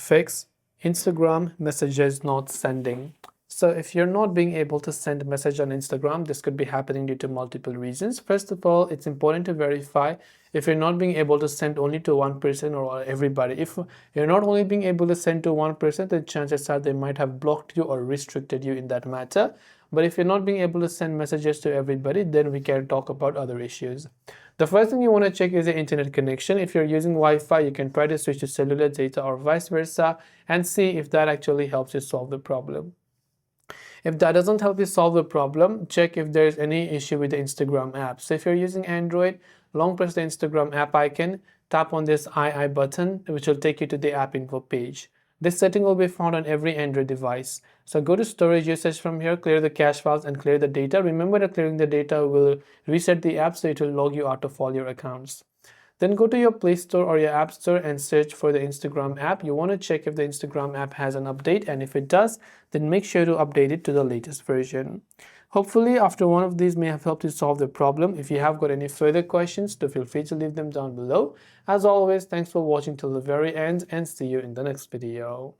Fix Instagram messages not sending. So if you're not being able to send a message on Instagram, this could be happening due to multiple reasons. First of all, it's important to verify if you're not being able to send only to one person or everybody. If you're not only being able to send to one person, then chances are they might have blocked you or restricted you in that matter. But if you're not being able to send messages to everybody, then we can talk about other issues. The first thing you want to check is the internet connection. If you're using Wi-Fi, you can try to switch to cellular data or vice versa and see if that actually helps you solve the problem. If that doesn't help you solve the problem, check if there's any issue with the Instagram app. So if you're using Android, long press the Instagram app icon, tap on this I button, which will take you to the app info page. This setting will be found on every Android device. So go to storage usage from here, clear the cache files and clear the data. Remember that clearing the data will reset the app, so it will log you out of all your accounts. Then go to your Play Store or your App Store and search for the Instagram app. You want to check if the Instagram app has an update, and if it does, then make sure to update it to the latest version. Hopefully, after one of these may have helped you solve the problem. If you have got any further questions, do feel free to leave them down below. As always, thanks for watching till the very end and see you in the next video.